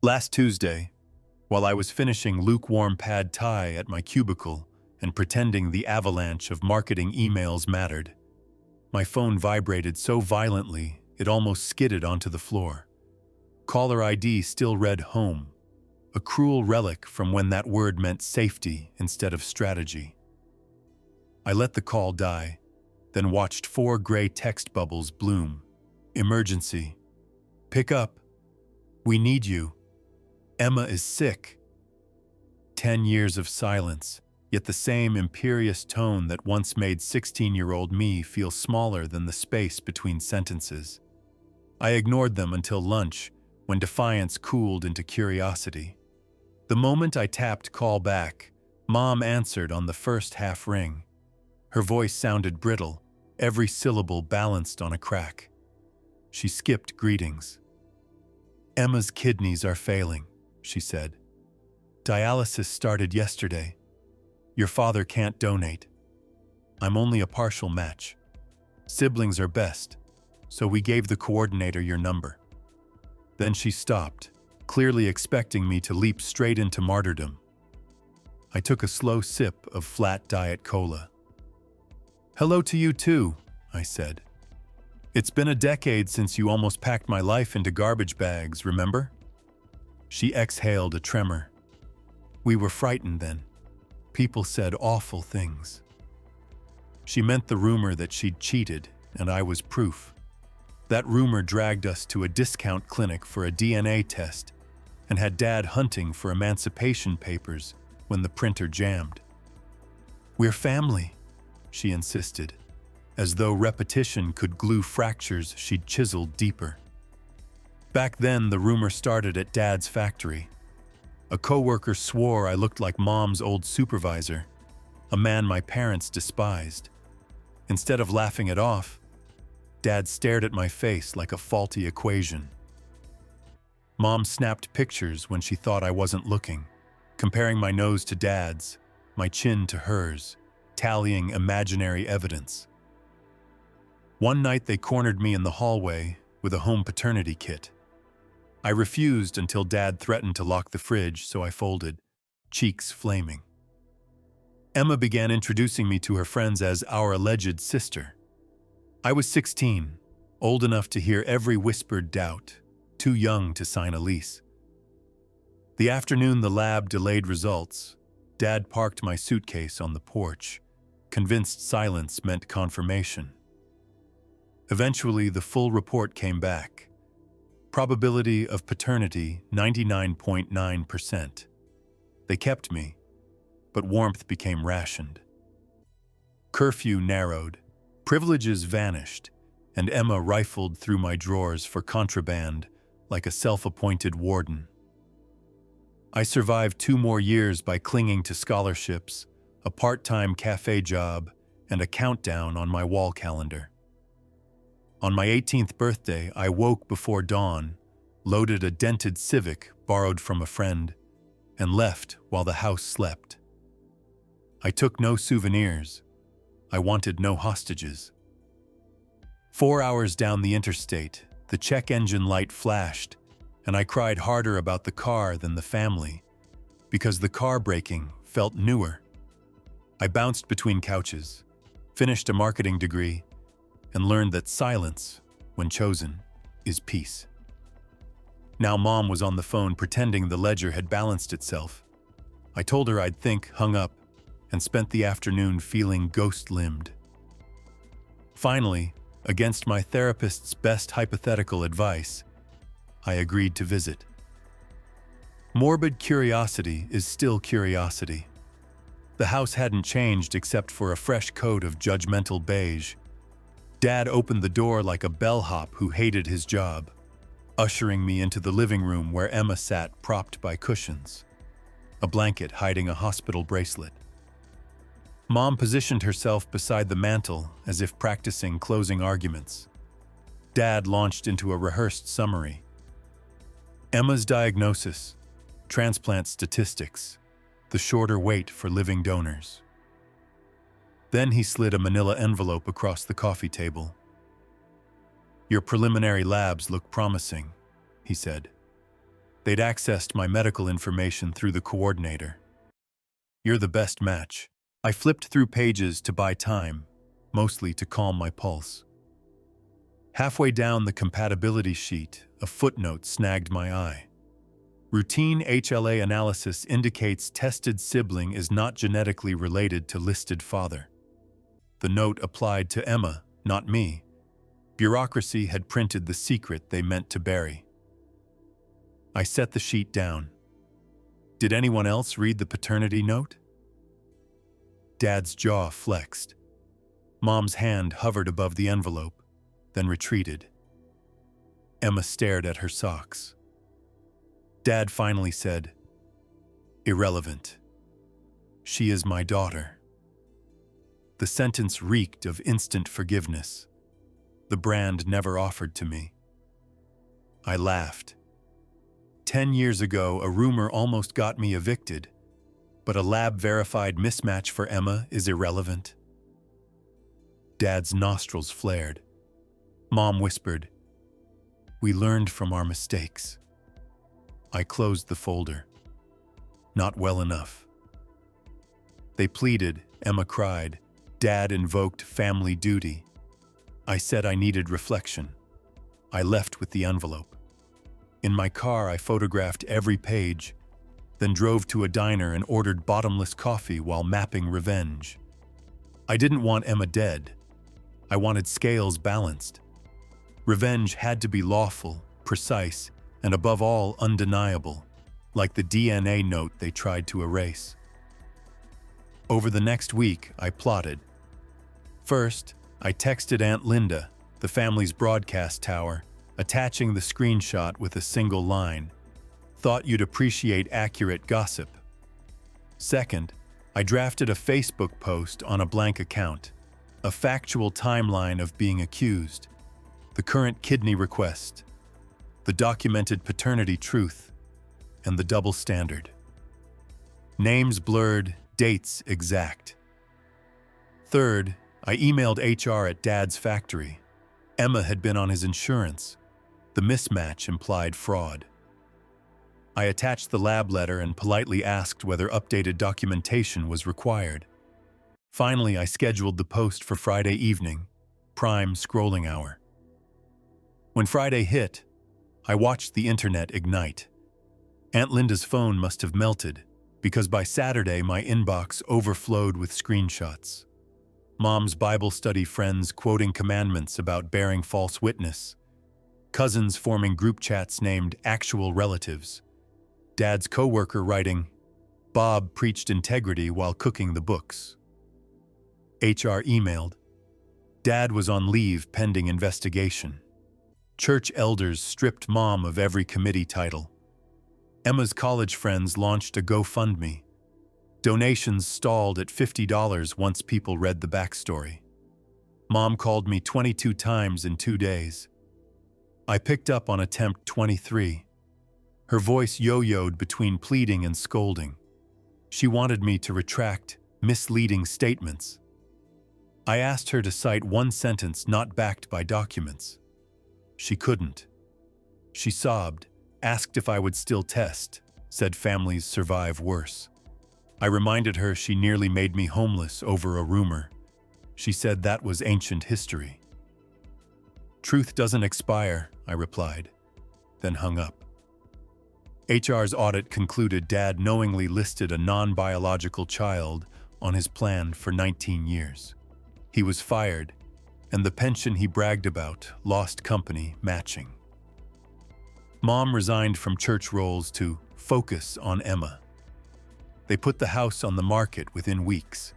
Last Tuesday, while I was finishing lukewarm pad thai at my cubicle and pretending the avalanche of marketing emails mattered, my phone vibrated so violently it almost skidded onto the floor. Caller ID still read home, a cruel relic from when that word meant safety instead of strategy. I let the call die, then watched 4 gray text bubbles bloom. Emergency. Pick up. We need you. Emma is sick. 10 years of silence, yet the same imperious tone that once made 16-year-old me feel smaller than the space between sentences. I ignored them until lunch, when defiance cooled into curiosity. The moment I tapped call back, Mom answered on the first half ring. Her voice sounded brittle, every syllable balanced on a crack. She skipped greetings. Emma's kidneys are failing, she said. Dialysis started yesterday. Your father can't donate. I'm only a partial match. Siblings are best, so we gave the coordinator your number. Then she stopped, clearly expecting me to leap straight into martyrdom. I took a slow sip of flat diet cola. Hello to you too, I said. It's been a decade since you almost packed my life into garbage bags, remember? She exhaled a tremor. We were frightened then. People said awful things. She meant the rumor that she'd cheated, and I was proof. That rumor dragged us to a discount clinic for a DNA test and had Dad hunting for emancipation papers when the printer jammed. We're family, she insisted, as though repetition could glue fractures she'd chiseled deeper. Back then, the rumor started at Dad's factory. A coworker swore I looked like Mom's old supervisor, a man my parents despised. Instead of laughing it off, Dad stared at my face like a faulty equation. Mom snapped pictures when she thought I wasn't looking, comparing my nose to Dad's, my chin to hers, tallying imaginary evidence. One night they cornered me in the hallway with a home paternity kit. I refused until Dad threatened to lock the fridge, so I folded, cheeks flaming. Emma began introducing me to her friends as our alleged sister. I was 16, old enough to hear every whispered doubt, too young to sign a lease. The afternoon the lab delayed results, Dad parked my suitcase on the porch, convinced silence meant confirmation. Eventually, the full report came back. Probability of paternity, 99.9%. They kept me, but warmth became rationed. Curfew narrowed, privileges vanished, and Emma rifled through my drawers for contraband like a self-appointed warden. I survived 2 more years by clinging to scholarships, a part-time cafe job, and a countdown on my wall calendar. On my 18th birthday, I woke before dawn, loaded a dented Civic borrowed from a friend, and left while the house slept. I took no souvenirs. I wanted no hostages. 4 hours down the interstate, the check engine light flashed, and I cried harder about the car than the family, because the car braking felt newer. I bounced between couches, finished a marketing degree, and learned that silence, when chosen, is peace. Now Mom was on the phone pretending the ledger had balanced itself. I told her I'd think, hung up, and spent the afternoon feeling ghost-limbed. Finally, against my therapist's best hypothetical advice, I agreed to visit. Morbid curiosity is still curiosity. The house hadn't changed except for a fresh coat of judgmental beige. Dad opened the door like a bellhop who hated his job, ushering me into the living room where Emma sat propped by cushions, a blanket hiding a hospital bracelet. Mom positioned herself beside the mantel as if practicing closing arguments. Dad launched into a rehearsed summary. Emma's diagnosis, transplant statistics, the shorter wait for living donors. Then he slid a manila envelope across the coffee table. Your preliminary labs look promising, he said. They'd accessed my medical information through the coordinator. You're the best match. I flipped through pages to buy time, mostly to calm my pulse. Halfway down the compatibility sheet, a footnote snagged my eye. Routine HLA analysis indicates tested sibling is not genetically related to listed father. The note applied to Emma, not me. Bureaucracy had printed the secret they meant to bury. I set the sheet down. Did anyone else read the paternity note? Dad's jaw flexed. Mom's hand hovered above the envelope, then retreated. Emma stared at her socks. Dad finally said, "Irrelevant. She is my daughter." The sentence reeked of instant forgiveness, the brand never offered to me. I laughed. 10 years ago, a rumor almost got me evicted, but a lab-verified mismatch for Emma is irrelevant. Dad's nostrils flared. Mom whispered, "We learned from our mistakes." I closed the folder. Not well enough. They pleaded, Emma cried. Dad invoked family duty. I said I needed reflection. I left with the envelope. In my car, I photographed every page, then drove to a diner and ordered bottomless coffee while mapping revenge. I didn't want Emma dead. I wanted scales balanced. Revenge had to be lawful, precise, and above all, undeniable, like the DNA note they tried to erase. Over the next week, I plotted. First, I texted Aunt Linda, the family's broadcast tower, attaching the screenshot with a single line. Thought you'd appreciate accurate gossip. Second, I drafted a Facebook post on a blank account, a factual timeline of being accused, the current kidney request, the documented paternity truth, and the double standard. Names blurred, dates exact. Third, I emailed HR at Dad's factory. Emma had been on his insurance. The mismatch implied fraud. I attached the lab letter and politely asked whether updated documentation was required. Finally, I scheduled the post for Friday evening, prime scrolling hour. When Friday hit, I watched the internet ignite. Aunt Linda's phone must have melted, because by Saturday my inbox overflowed with screenshots. Mom's Bible study friends quoting commandments about bearing false witness. Cousins forming group chats named Actual Relatives. Dad's coworker writing, "Bob preached integrity while cooking the books." HR emailed. Dad was on leave pending investigation. Church elders stripped Mom of every committee title. Emma's college friends launched a GoFundMe. Donations stalled at $50 once people read the backstory. Mom called me 22 times in 2 days. I picked up on attempt 23. Her voice yo-yoed between pleading and scolding. She wanted me to retract misleading statements. I asked her to cite one sentence not backed by documents. She couldn't. She sobbed, asked if I would still test, said families survive worse. I reminded her she nearly made me homeless over a rumor. She said that was ancient history. Truth doesn't expire, I replied, then hung up. HR's audit concluded Dad knowingly listed a non-biological child on his plan for 19 years. He was fired, and the pension he bragged about lost company matching. Mom resigned from church roles to focus on Emma. They put the house on the market within weeks.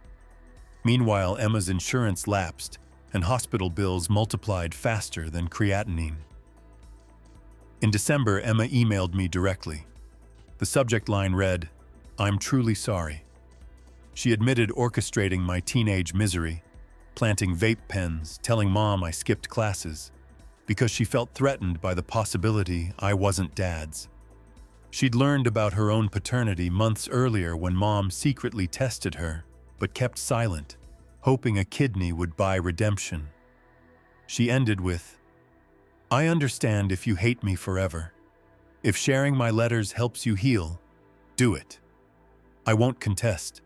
Meanwhile, Emma's insurance lapsed, and hospital bills multiplied faster than creatinine. In December, Emma emailed me directly. The subject line read, "I'm truly sorry." She admitted orchestrating my teenage misery, planting vape pens, telling Mom I skipped classes, because she felt threatened by the possibility I wasn't Dad's. She'd learned about her own paternity months earlier when Mom secretly tested her, but kept silent, hoping a kidney would buy redemption. She ended with, "I understand if you hate me forever. If sharing my letters helps you heal, do it. I won't contest.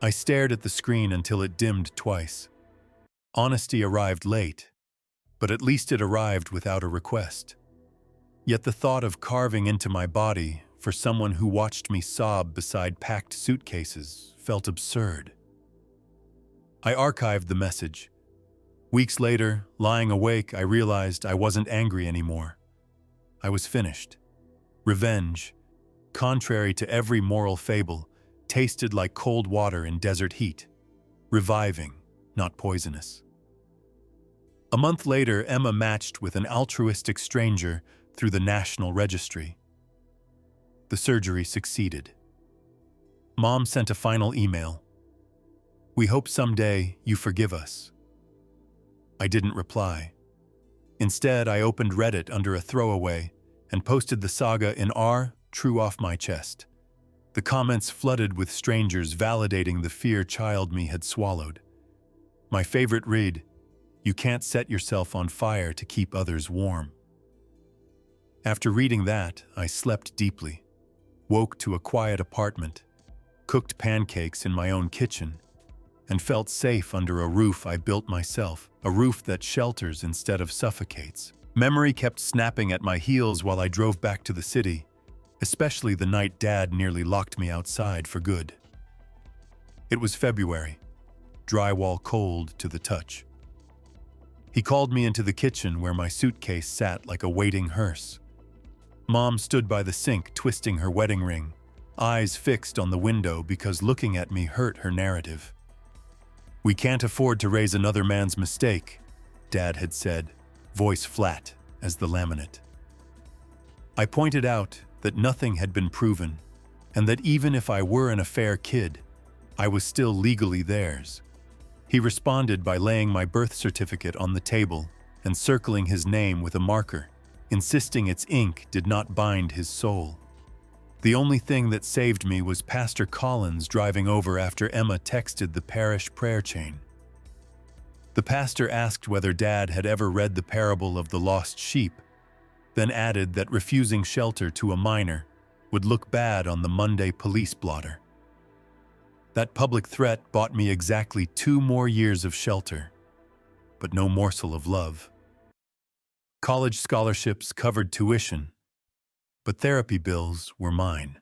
I stared at the screen until it dimmed twice. Honesty arrived late, but at least it arrived without a request. Yet the thought of carving into my body for someone who watched me sob beside packed suitcases felt absurd. I archived the message. Weeks later, lying awake, I realized I wasn't angry anymore. I was finished. Revenge, contrary to every moral fable, tasted like cold water in desert heat. Reviving, not poisonous. A month later, Emma matched with an altruistic stranger through the National Registry. The surgery succeeded. Mom sent a final email. "We hope someday you forgive us." I didn't reply. Instead, I opened Reddit under a throwaway and posted the saga in R, true off my chest. The comments flooded with strangers validating the fear child me had swallowed. My favorite read, "You can't set yourself on fire to keep others warm." After reading that, I slept deeply, woke to a quiet apartment, cooked pancakes in my own kitchen, and felt safe under a roof I built myself, a roof that shelters instead of suffocates. Memory kept snapping at my heels while I drove back to the city, especially the night Dad nearly locked me outside for good. It was February, drywall cold to the touch. He called me into the kitchen where my suitcase sat like a waiting hearse. Mom stood by the sink twisting her wedding ring, eyes fixed on the window because looking at me hurt her narrative. "We can't afford to raise another man's mistake," Dad had said, voice flat as the laminate. I pointed out that nothing had been proven, and that even if I were an affair kid, I was still legally theirs. He responded by laying my birth certificate on the table and circling his name with a marker, insisting its ink did not bind his soul. The only thing that saved me was Pastor Collins driving over after Emma texted the parish prayer chain. The pastor asked whether Dad had ever read the parable of the lost sheep, then added that refusing shelter to a minor would look bad on the Monday police blotter. That public threat bought me exactly 2 more years of shelter, but no morsel of love. College scholarships covered tuition, but therapy bills were mine.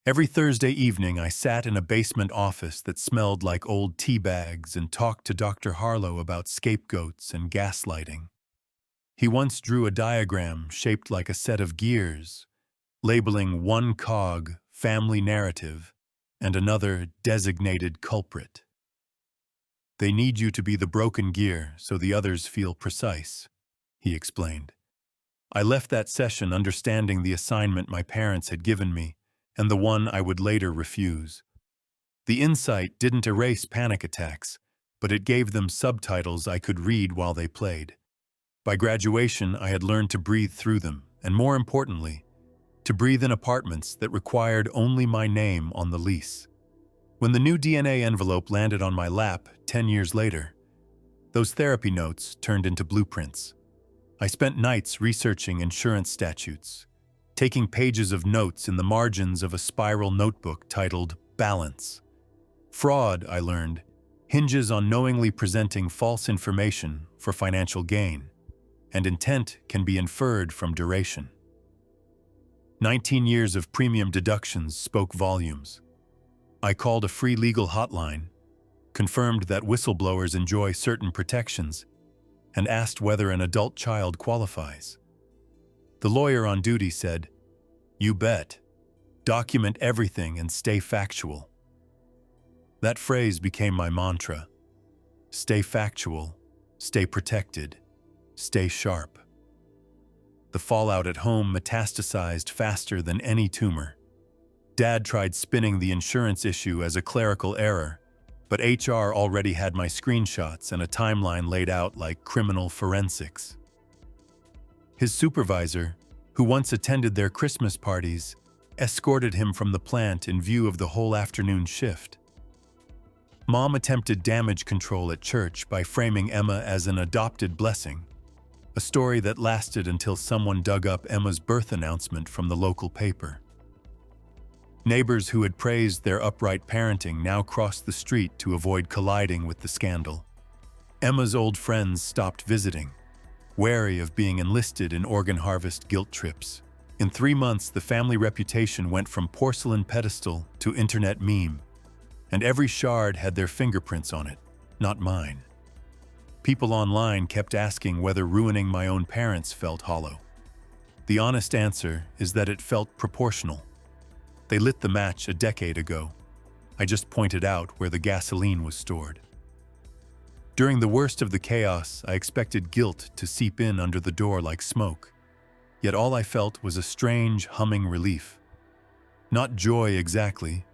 Every Thursday evening, I sat in a basement office that smelled like old tea bags and talked to Dr. Harlow about scapegoats and gaslighting. He once drew a diagram shaped like a set of gears, labeling one cog family narrative and another designated culprit. "They need you to be the broken gear so the others feel precise," he explained. I left that session understanding the assignment my parents had given me and the one I would later refuse. The insight didn't erase panic attacks, but it gave them subtitles I could read while they played. By graduation, I had learned to breathe through them, and more importantly, to breathe in apartments that required only my name on the lease. When the new DNA envelope landed on my lap 10 years later, those therapy notes turned into blueprints. I spent nights researching insurance statutes, taking pages of notes in the margins of a spiral notebook titled Balance. Fraud, I learned, hinges on knowingly presenting false information for financial gain, and intent can be inferred from duration. 19 years of premium deductions spoke volumes. I called a free legal hotline, confirmed that whistleblowers enjoy certain protections, and asked whether an adult child qualifies. The lawyer on duty said, "You bet. Document everything and stay factual." That phrase became my mantra. Stay factual, stay protected, stay sharp. The fallout at home metastasized faster than any tumor. Dad tried spinning the insurance issue as a clerical error, but HR already had my screenshots and a timeline laid out like criminal forensics. His supervisor, who once attended their Christmas parties, escorted him from the plant in view of the whole afternoon shift. Mom attempted damage control at church by framing Emma as an adopted blessing, a story that lasted until someone dug up Emma's birth announcement from the local paper. Neighbors who had praised their upright parenting now crossed the street to avoid colliding with the scandal. Emma's old friends stopped visiting, wary of being enlisted in organ harvest guilt trips. In 3 months, the family reputation went from porcelain pedestal to internet meme, and every shard had their fingerprints on it, not mine. People online kept asking whether ruining my own parents felt hollow. The honest answer is that it felt proportional. They lit the match a decade ago. I just pointed out where the gasoline was stored. During the worst of the chaos, I expected guilt to seep in under the door like smoke. Yet all I felt was a strange, humming relief. Not joy exactly,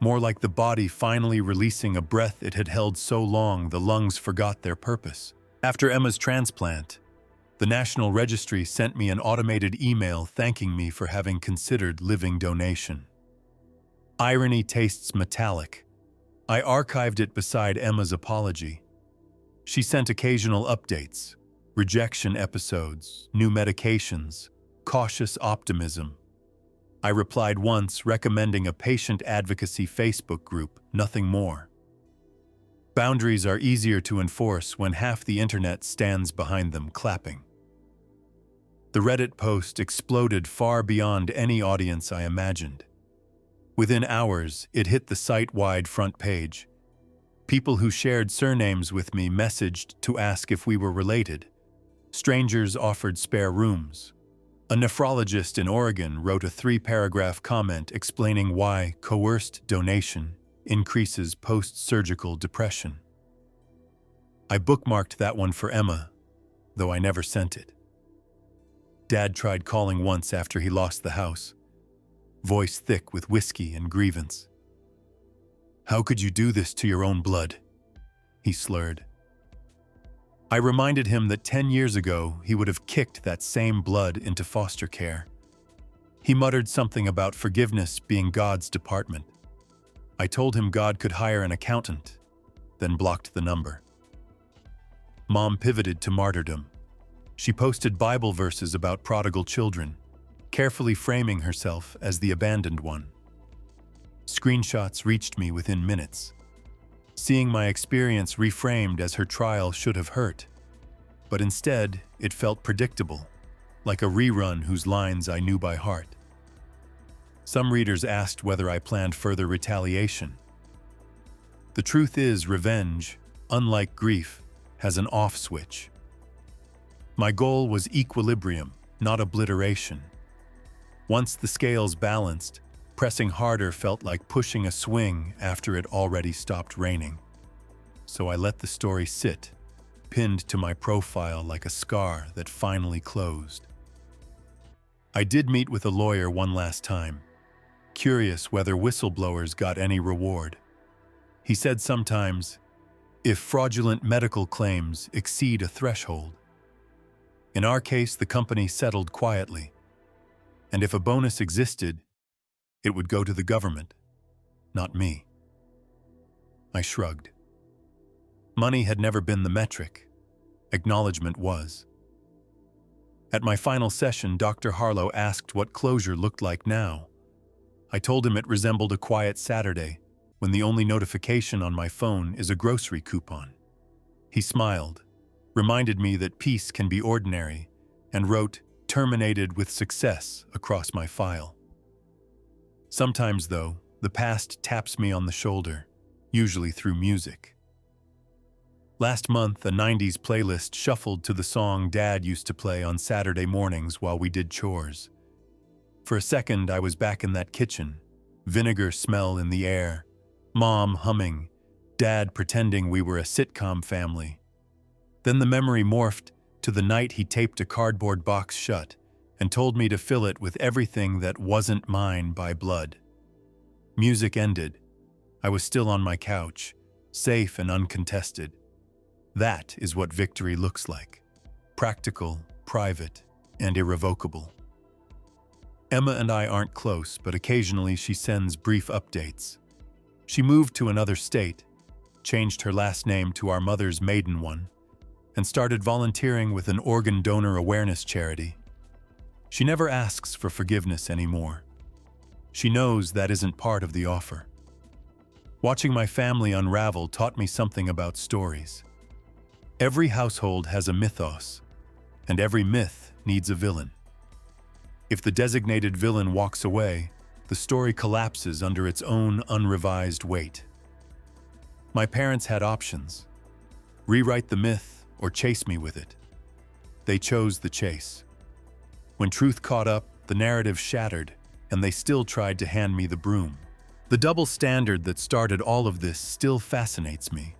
more like the body finally releasing a breath it had held so long the lungs forgot their purpose. After Emma's transplant, the National Registry sent me an automated email thanking me for having considered living donation. Irony tastes metallic. I archived it beside Emma's apology. She sent occasional updates, rejection episodes, new medications, cautious optimism. I replied once recommending a patient advocacy Facebook group, nothing more. Boundaries are easier to enforce when half the internet stands behind them clapping. The Reddit post exploded far beyond any audience I imagined. Within hours, it hit the site-wide front page. People who shared surnames with me messaged to ask if we were related. Strangers offered spare rooms. A nephrologist in Oregon wrote a 3-paragraph comment explaining why coerced donation increases post-surgical depression. I bookmarked that one for Emma, though I never sent it. Dad tried calling once after he lost the house, voice thick with whiskey and grievance. "How could you do this to your own blood?" he slurred. I reminded him that 10 years ago he would have kicked that same blood into foster care. He muttered something about forgiveness being God's department. I told him God could hire an accountant, then blocked the number. Mom pivoted to martyrdom. She posted Bible verses about prodigal children, carefully framing herself as the abandoned one. Screenshots reached me within minutes, seeing my experience reframed as her trial should have hurt. But instead, it felt predictable, like a rerun whose lines I knew by heart. Some readers asked whether I planned further retaliation. The truth is, revenge, unlike grief, has an off switch. My goal was equilibrium, not obliteration. Once the scales balanced, pressing harder felt like pushing a swing after it already stopped raining. So I let the story sit, pinned to my profile like a scar that finally closed. I did meet with a lawyer one last time, curious whether whistleblowers got any reward. He said sometimes, if fraudulent medical claims exceed a threshold. In our case, the company settled quietly, and if a bonus existed, it would go to the government, not me. I shrugged. Money had never been the metric. Acknowledgement was. At my final session, Dr. Harlow asked what closure looked like now. I told him it resembled a quiet Saturday, when the only notification on my phone is a grocery coupon. He smiled, reminded me that peace can be ordinary, and wrote, "Terminated with success," across my file. Sometimes, though, the past taps me on the shoulder, usually through music. Last month, a 90s playlist shuffled to the song Dad used to play on Saturday mornings while we did chores. For a second, I was back in that kitchen, vinegar smell in the air, Mom humming, Dad pretending we were a sitcom family. Then the memory morphed to the night he taped a cardboard box shut and told me to fill it with everything that wasn't mine by blood. Music ended. I was still on my couch, safe and uncontested. That is what victory looks like. Practical, private, and irrevocable. Emma and I aren't close, but occasionally she sends brief updates. She moved to another state, changed her last name to our mother's maiden one, and started volunteering with an organ donor awareness charity. She never asks for forgiveness anymore. She knows that isn't part of the offer. Watching my family unravel taught me something about stories. Every household has a mythos, and every myth needs a villain. If the designated villain walks away, the story collapses under its own unrevised weight. My parents had options: rewrite the myth or chase me with it. They chose the chase. When truth caught up, the narrative shattered, and they still tried to hand me the broom. The double standard that started all of this still fascinates me.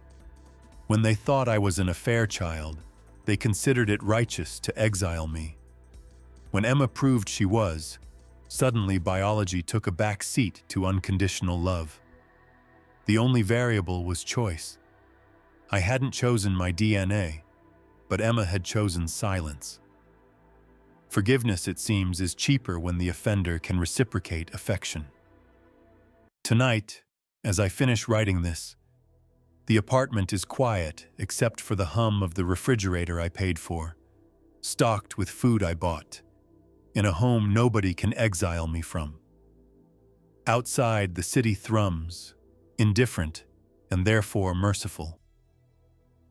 When they thought I was an affair child, they considered it righteous to exile me. When Emma proved she was, suddenly biology took a back seat to unconditional love. The only variable was choice. I hadn't chosen my DNA, but Emma had chosen silence. Forgiveness, it seems, is cheaper when the offender can reciprocate affection. Tonight, as I finish writing this, the apartment is quiet except for the hum of the refrigerator I paid for, stocked with food I bought, in a home nobody can exile me from. Outside, the city thrums, indifferent and therefore merciful.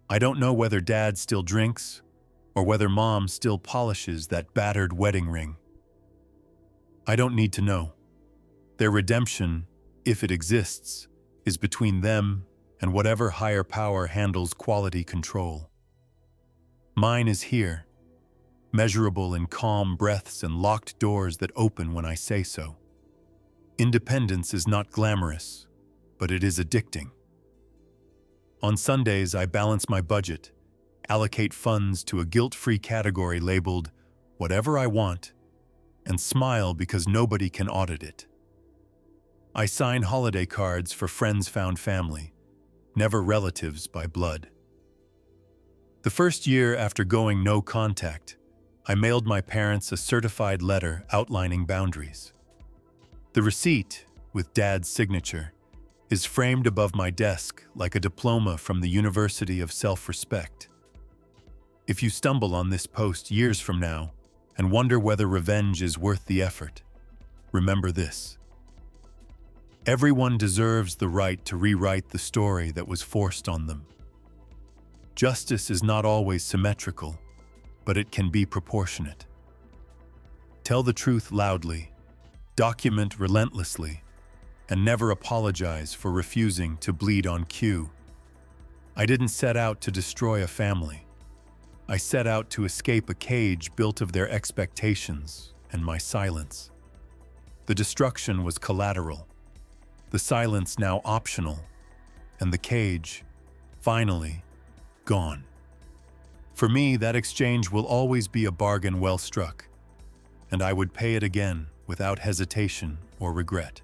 I don't know whether Dad still drinks or whether Mom still polishes that battered wedding ring. I don't need to know. Their redemption, if it exists, is between them and whatever higher power handles quality control. Mine is here, measurable in calm breaths and locked doors that open when I say so. Independence is not glamorous, but it is addicting. On Sundays, I balance my budget, allocate funds to a guilt-free category labeled whatever I want, and smile because nobody can audit it. I sign holiday cards for friends found family, never relatives by blood. The first year after going no contact, I mailed my parents a certified letter outlining boundaries. The receipt, with Dad's signature, is framed above my desk like a diploma from the University of Self-Respect. If you stumble on this post years from now and wonder whether revenge is worth the effort, remember this. Everyone deserves the right to rewrite the story that was forced on them. Justice is not always symmetrical, but it can be proportionate. Tell the truth loudly, document relentlessly, and never apologize for refusing to bleed on cue. I didn't set out to destroy a family. I set out to escape a cage built of their expectations and my silence. The destruction was collateral, the silence now optional, and the cage, finally, gone. For me, that exchange will always be a bargain well struck, and I would pay it again without hesitation or regret.